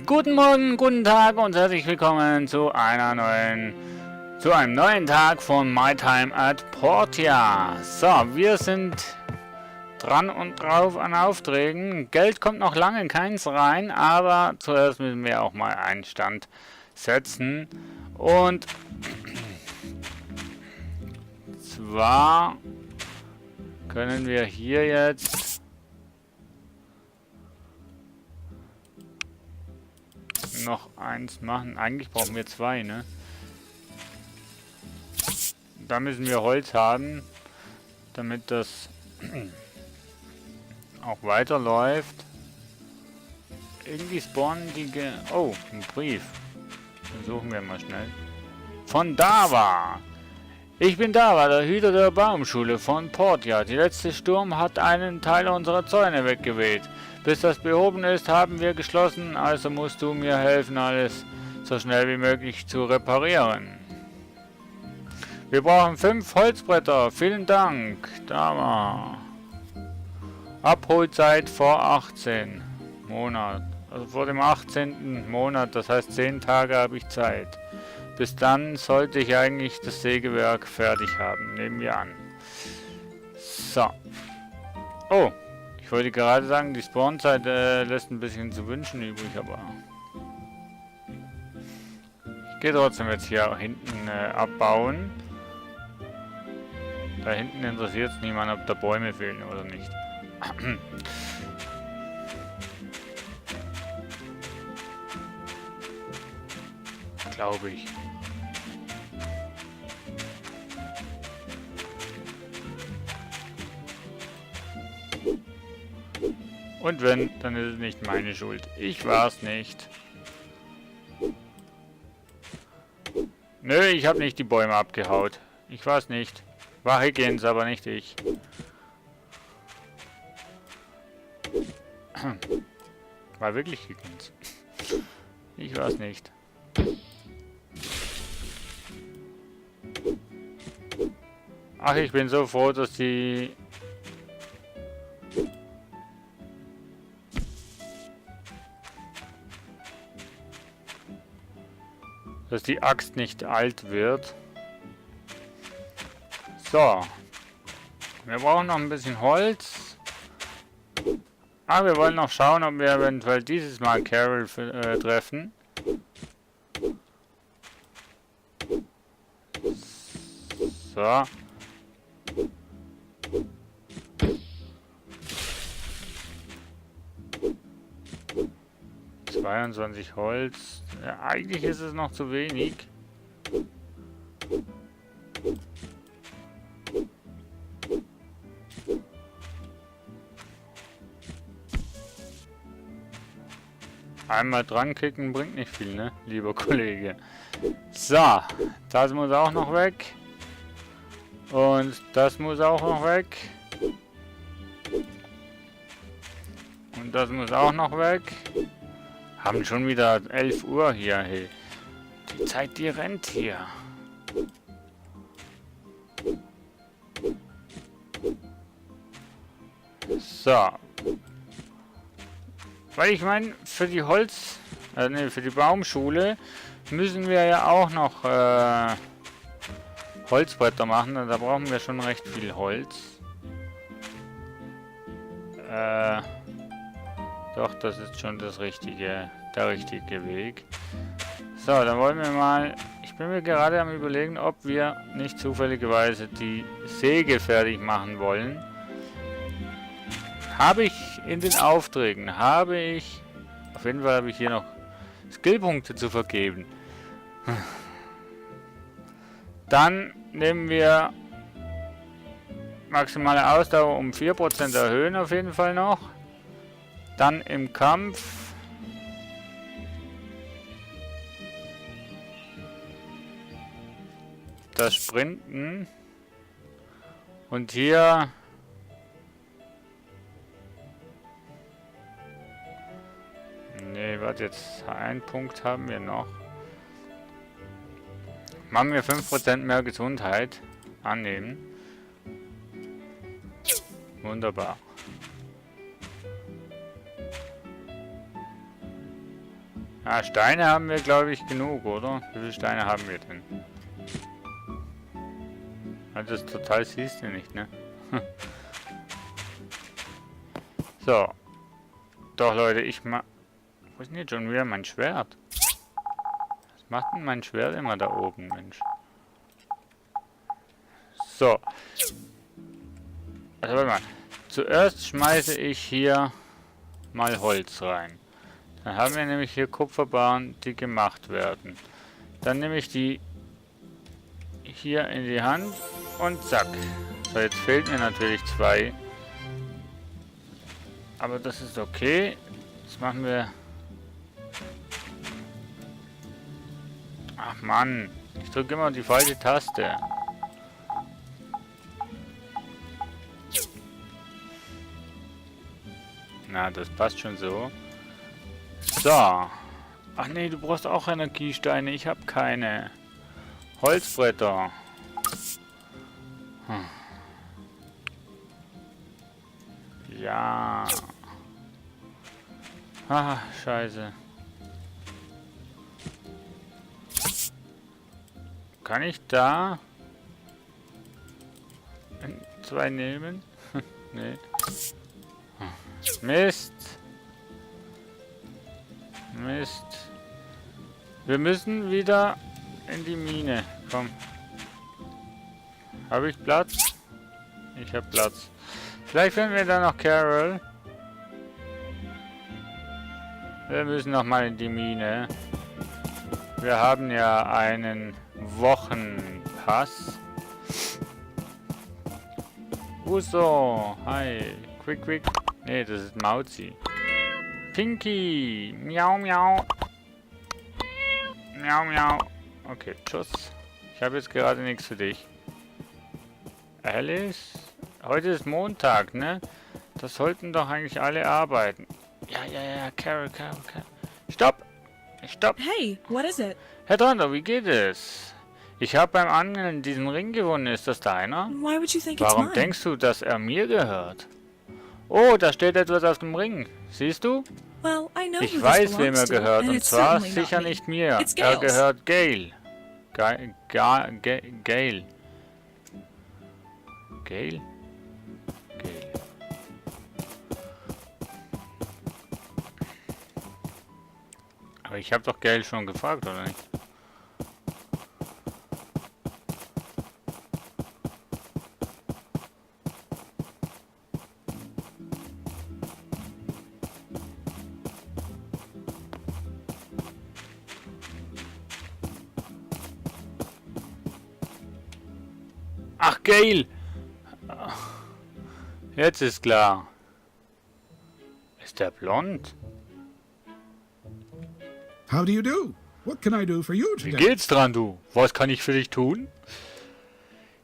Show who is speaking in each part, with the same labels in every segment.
Speaker 1: Guten Morgen, guten Tag und herzlich willkommen zu einem neuen Tag von My Time at Portia. So, wir sind dran und drauf an Aufträgen. Geld kommt noch lange keins rein, aber zuerst müssen wir auch mal einen Stand setzen. Und zwar können wir hier jetzt noch eins machen. Eigentlich brauchen wir zwei, ne? Da müssen wir Holz haben, damit das auch weiterläuft. Irgendwie spawnen die... Oh, ein Brief. Den suchen wir mal schnell. Von Dava. Ich bin Dava, der Hüter der Baumschule von Portia. Der letzte Sturm hat einen Teil unserer Zäune weggeweht. Bis das behoben ist, haben wir geschlossen, also musst du mir helfen, alles so schnell wie möglich zu reparieren. Wir brauchen 5 Holzbretter. Vielen Dank. Dava. Abholzeit vor 18 Monat. Also vor dem 18. Monat, das heißt 10 Tage habe ich Zeit. Bis dann sollte ich eigentlich das Sägewerk fertig haben. Nehmen wir an. So. Oh. Ich wollte gerade sagen, die Spawnzeit lässt ein bisschen zu wünschen übrig, aber... Ich gehe trotzdem jetzt hier hinten abbauen. Da hinten interessiert es niemand, ob da Bäume fehlen oder nicht. Glaube ich. Und wenn, dann ist es nicht meine Schuld. Ich war's nicht. Nö, ich habe nicht die Bäume abgehaut. Ich war's nicht. War Higgins, aber nicht ich. War wirklich Higgins. Ich war's nicht. Ach, ich bin so froh, dass die... Axt nicht alt wird. So. Wir brauchen noch ein bisschen Holz. Aber wir wollen noch schauen, ob wir eventuell dieses Mal Carol treffen. So. 22 Holz. Ja, eigentlich ist es noch zu wenig. Einmal dran klicken bringt nicht viel, ne, lieber Kollege. So, das muss auch noch weg. Und das muss auch noch weg. Und das muss auch noch weg. Haben schon wieder 11 Uhr hier, hey. Die Zeit, die rennt hier. So. Weil ich meine, für die für die Baumschule müssen wir ja auch noch Holzbretter machen. Und da brauchen wir schon recht viel Holz. Doch, das ist schon der richtige Weg. So, dann wollen wir mal... Ich bin mir gerade am Überlegen, ob wir nicht zufälligerweise die Säge fertig machen wollen. Habe ich in den Aufträgen, auf jeden Fall habe ich hier noch Skillpunkte zu vergeben. Dann nehmen wir maximale Ausdauer um 4% erhöhen auf jeden Fall noch. Dann im Kampf das Sprinten und hier nee, warte, jetzt einen Punkt haben wir noch. Machen wir 5% mehr Gesundheit annehmen. Wunderbar. Ah, Steine haben wir, glaube ich, genug, oder? Wie viele Steine haben wir denn? Also das total siehst du nicht, ne? So. Doch, Leute, ich mach... Wo ist denn jetzt schon wieder mein Schwert? Was macht denn mein Schwert immer da oben, Mensch? So. Also, warte mal. Zuerst schmeiße ich hier mal Holz rein. Dann haben wir nämlich hier Kupferbarren, die gemacht werden. Dann nehme ich die hier in die Hand und zack. So, jetzt fehlt mir natürlich 2. Aber das ist okay. Jetzt machen wir... Ach Mann, ich drücke immer die falsche Taste. Na, das passt schon so. So. Ach nee, du brauchst auch Energiesteine. Ich habe keine. Holzbretter. Ja. Ah, scheiße. Kann ich da 2 nehmen? Nee. Mist. Mist. Wir müssen wieder in die Mine. Komm. Habe ich Platz? Ich habe Platz. Vielleicht finden wir da noch Carol. Wir müssen noch mal in die Mine. Wir haben ja einen Wochenpass. Uso. Hi. Quick. Nee, das ist Mauzi. Pinky. Miau, miau. Miau, miau. Okay, tschüss. Ich habe jetzt gerade nichts für dich. Alice? Heute ist Montag, ne? Das sollten doch eigentlich alle arbeiten. Ja, Carol. Stopp!
Speaker 2: Hey, what is it?
Speaker 1: Herr Donner, wie geht es? Ich habe beim Angeln diesen Ring gewonnen. Ist das deiner?
Speaker 2: Why would you think it's
Speaker 1: Warum
Speaker 2: mine?
Speaker 1: denkst du, dass er mir gehört? Oh, da steht etwas auf dem Ring. Siehst du?
Speaker 2: Well, I know
Speaker 1: Ich
Speaker 2: who
Speaker 1: weiß,
Speaker 2: this
Speaker 1: wem
Speaker 2: belongs
Speaker 1: er
Speaker 2: to,
Speaker 1: gehört.
Speaker 2: and
Speaker 1: Und
Speaker 2: it's
Speaker 1: zwar
Speaker 2: certainly not
Speaker 1: sicher
Speaker 2: me.
Speaker 1: nicht mir.
Speaker 2: It's
Speaker 1: Er
Speaker 2: Gale's.
Speaker 1: gehört Gale. Gale. Aber ich habe doch Gale schon gefragt, oder nicht? Ach, Gale! Jetzt ist klar. Ist der blond?
Speaker 3: How do you do? What can I do for you
Speaker 1: Wie
Speaker 3: today?
Speaker 1: geht's dran, du? Was kann ich für dich tun?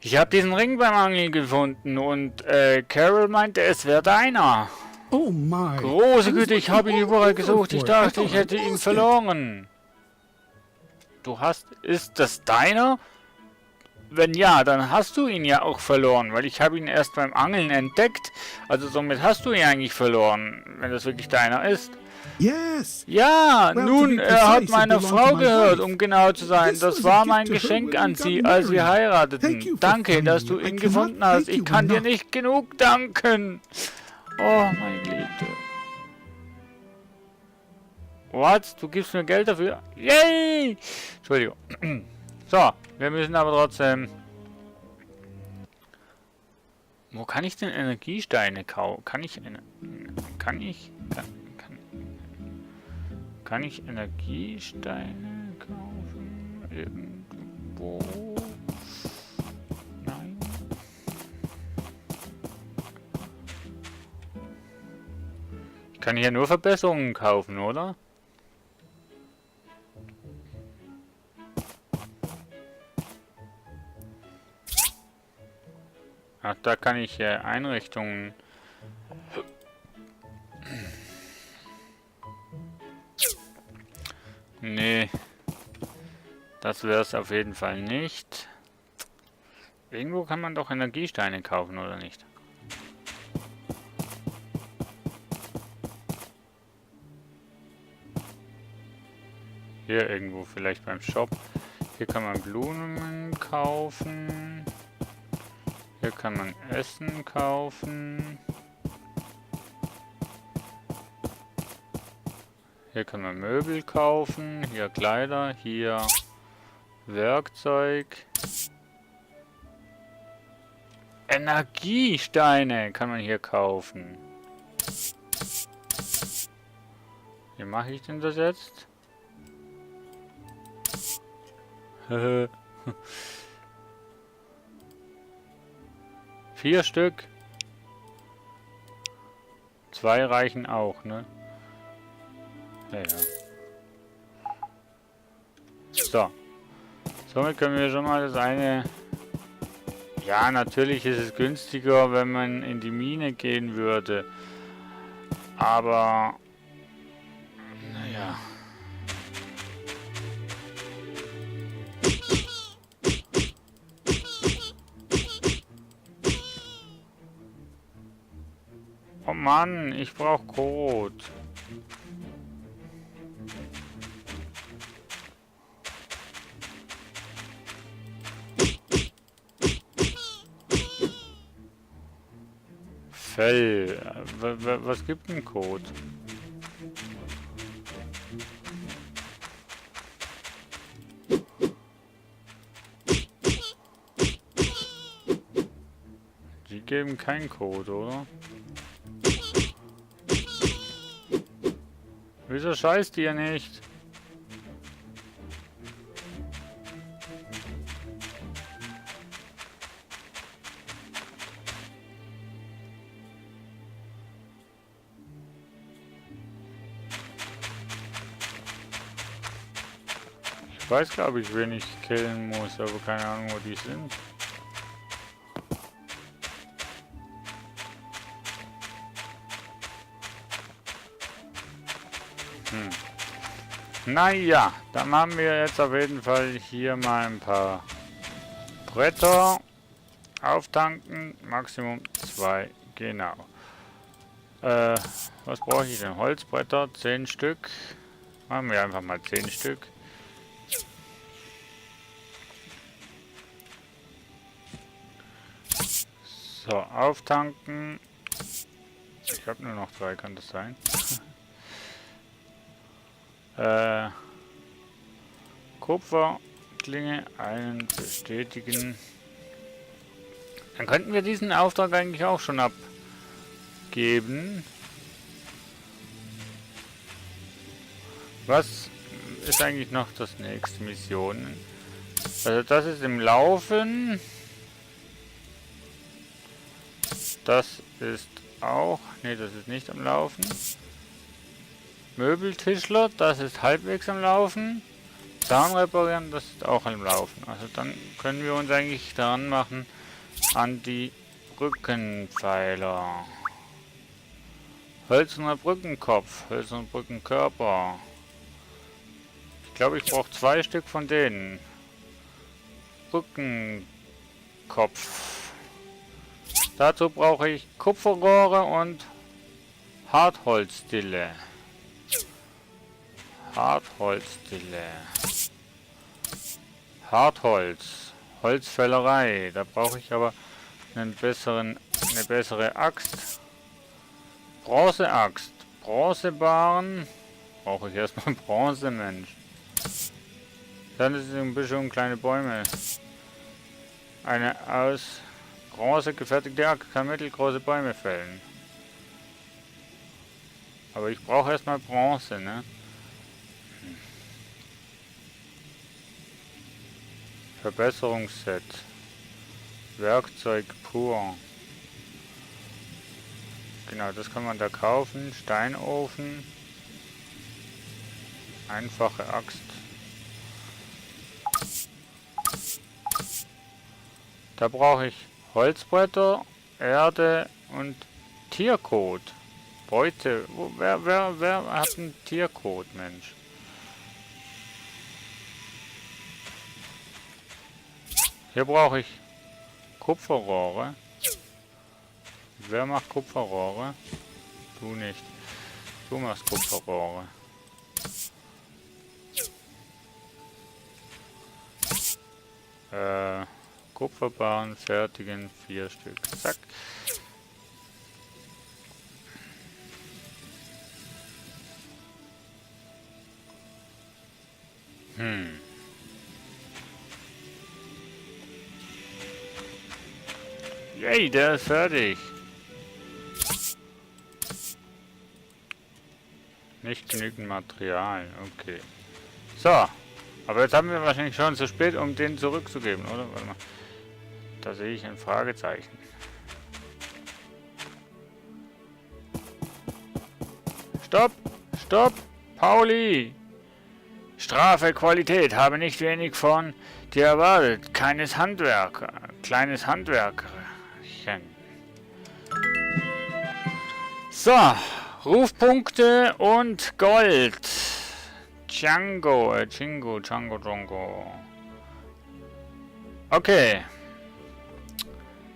Speaker 1: Ich habe diesen Ring beim Angeln gefunden und Carol meinte, es wäre deiner.
Speaker 3: Oh my.
Speaker 1: Große
Speaker 3: I was
Speaker 1: Güte, ich
Speaker 3: looking
Speaker 1: habe ihn
Speaker 3: all
Speaker 1: überall
Speaker 3: over
Speaker 1: gesucht. Ich
Speaker 3: for it. I
Speaker 1: dachte,
Speaker 3: thought
Speaker 1: ich
Speaker 3: I
Speaker 1: hätte ihn
Speaker 3: lost it.
Speaker 1: verloren. Du hast... Ist das deiner? Wenn ja, dann hast du ihn ja auch verloren, weil ich habe ihn erst beim Angeln entdeckt. Also somit hast du ihn eigentlich verloren, wenn das wirklich deiner ist.
Speaker 3: Yes.
Speaker 1: Ja,
Speaker 3: Well, to
Speaker 1: nun,
Speaker 3: be
Speaker 1: er hat
Speaker 3: precise, it
Speaker 1: meiner
Speaker 3: belonged
Speaker 1: Frau
Speaker 3: to my
Speaker 1: gehört,
Speaker 3: wife.
Speaker 1: um genau zu sein.
Speaker 3: This
Speaker 1: Das
Speaker 3: was a
Speaker 1: war
Speaker 3: gift
Speaker 1: mein
Speaker 3: to her
Speaker 1: Geschenk
Speaker 3: when
Speaker 1: an
Speaker 3: we got
Speaker 1: sie, als wir
Speaker 3: married.
Speaker 1: heirateten.
Speaker 3: Thank you for
Speaker 1: Danke,
Speaker 3: finding
Speaker 1: dass
Speaker 3: me.
Speaker 1: du
Speaker 3: I
Speaker 1: ihn
Speaker 3: cannot
Speaker 1: gefunden hast.
Speaker 3: thank
Speaker 1: Ich
Speaker 3: you
Speaker 1: kann dir
Speaker 3: enough.
Speaker 1: nicht genug danken. Oh, mein Geliebte. What? Du gibst mir Geld dafür? Yay! Entschuldigung. So, wir müssen aber trotzdem... Wo kann ich denn Energiesteine kaufen? Kann ich Energiesteine kaufen? Irgendwo? Nein. Ich kann hier nur Verbesserungen kaufen, oder? Ach, da kann ich Einrichtungen... Nee. Das wäre es auf jeden Fall nicht. Irgendwo kann man doch Energiesteine kaufen, oder nicht? hier irgendwo vielleicht beim Shop. Hier kann man Blumen kaufen. Hier kann man Essen kaufen. Hier kann man Möbel kaufen. Hier Kleider. Hier Werkzeug. Energiesteine kann man hier kaufen. Wie mache ich denn das jetzt? 4 Stück. 2 reichen auch, ne? Ja. So. Somit können wir schon mal das eine... Ja, natürlich ist es günstiger, wenn man in die Mine gehen würde. Aber... Naja... Oh Mann, ich brauche Code. Fell. Was gibt ein Code? Die geben keinen Code, oder? Wieso scheißt ihr nicht? Ich weiß, glaube ich, wen ich killen muss, aber keine Ahnung, wo die sind. Naja, dann haben wir jetzt auf jeden Fall hier mal ein paar Bretter auftanken. Maximum 2, genau. Was brauche ich denn? Holzbretter, 10 Stück. Machen wir einfach mal 10 Stück. So, auftanken. Ich habe nur noch 3, kann das sein? Kupferklinge einen bestätigen. Dann könnten wir diesen Auftrag eigentlich auch schon abgeben. Was ist eigentlich noch das nächste Mission? Also das ist im Laufen. Das ist auch... Ne, das ist nicht am Laufen. Möbeltischler, das ist halbwegs am Laufen. Zaun reparieren, das ist auch am Laufen. Also dann können wir uns eigentlich daran machen an die Brückenpfeiler. Hölzerner Brückenkopf, hölzerner Brückenkörper. Ich glaube, ich brauche 2 Stück von denen. Brückenkopf. Dazu brauche ich Kupferrohre und Hartholzdille. Hartholzdille. Hartholz. Holzfällerei. Da brauche ich aber eine bessere Axt. Bronzeaxt. Bronzebarren. Brauche ich erstmal Bronze, Mensch. Dann ist es ein bisschen kleine Bäume. Eine aus Bronze gefertigte Axt kann mittelgroße Bäume fällen. Aber ich brauche erstmal Bronze, ne? Verbesserungsset. Werkzeug pur. Genau, das kann man da kaufen. Steinofen. Einfache Axt. Da brauche ich Holzbretter, Erde und Tierkot. Beute. Wer hat einen Tierkot, Mensch? Hier brauche ich Kupferrohre. Wer macht Kupferrohre? Du nicht. Du machst Kupferrohre. Kupferbarren fertigen, 4 Stück. Zack. Yay, der ist fertig. Nicht genügend Material, okay. So, aber jetzt haben wir wahrscheinlich schon zu spät, um den zurückzugeben, oder? Warte mal. Da sehe ich ein Fragezeichen. Stopp! Stopp! Pauli! Strafe, Qualität, habe nicht wenig von dir erwartet. Kleines Handwerkerchen. So, Rufpunkte und Gold. Django. Okay.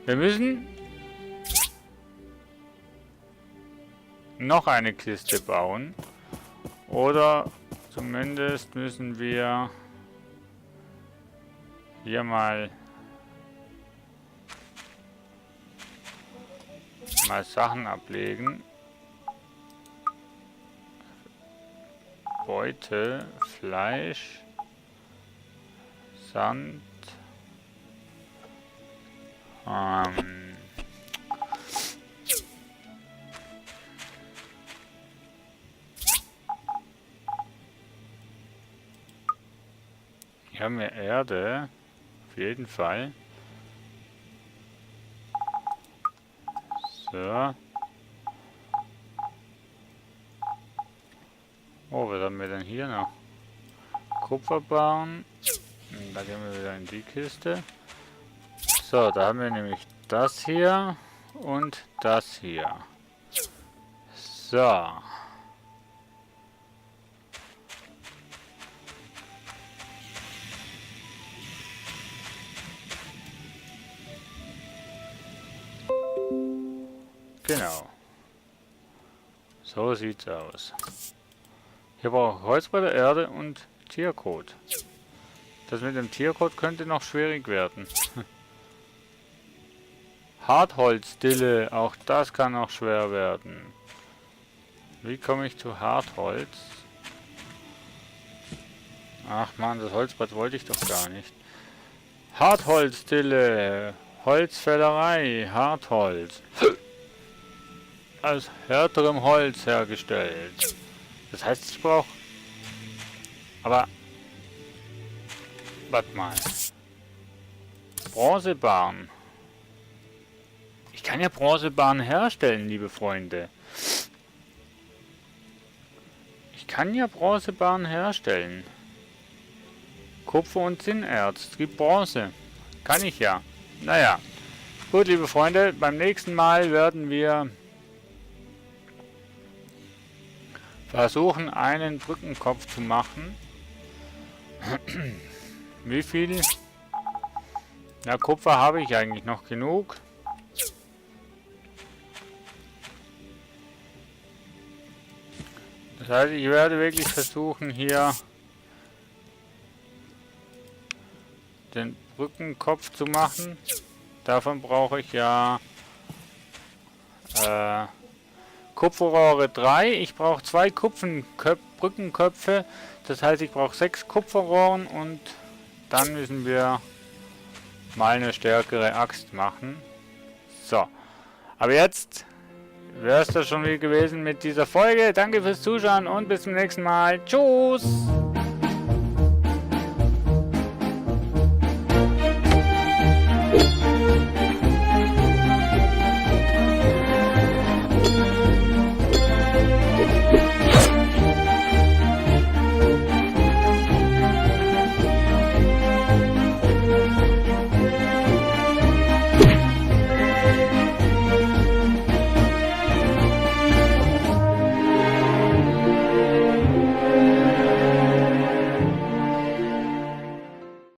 Speaker 1: Wir müssen noch eine Kiste bauen. Oder zumindest müssen wir hier mal Sachen ablegen. Beute, Fleisch, Sand. Hier haben wir Erde, auf jeden Fall. So. Oh, was haben wir denn hier noch? Kupferbarren. Da gehen wir wieder in die Kiste. So, da haben wir nämlich das hier und das hier. So. Genau. So sieht's aus. Hier brauche ich Holz bei der Erde und Tierkot. Das mit dem Tierkot könnte noch schwierig werden. Hartholzdille, auch das kann noch schwer werden. Wie komme ich zu Hartholz? Ach man, das Holzbrett wollte ich doch gar nicht. Hartholzdille, Holzfällerei, Hartholz. Aus härterem Holz hergestellt. Das heißt, ich brauche... Aber... Warte mal. Bronzebarren. Ich kann ja Bronzebarren herstellen, liebe Freunde. Ich kann ja Bronzebarren herstellen. Kupfer und Zinnerz. Es gibt Bronze. Kann ich ja. Naja. Gut, liebe Freunde. Beim nächsten Mal werden wir... versuchen, einen Brückenkopf zu machen. Wie viel? Ja, Kupfer habe ich eigentlich noch genug. Das heißt, ich werde wirklich versuchen, hier den Brückenkopf zu machen. Davon brauche ich ja Kupferrohre 3. Ich brauche 2 Brückenköpfe. Das heißt, ich brauche 6 Kupferrohren und dann müssen wir mal eine stärkere Axt machen. So. Aber jetzt wäre es das schon wieder gewesen mit dieser Folge. Danke fürs Zuschauen und bis zum nächsten Mal. Tschüss!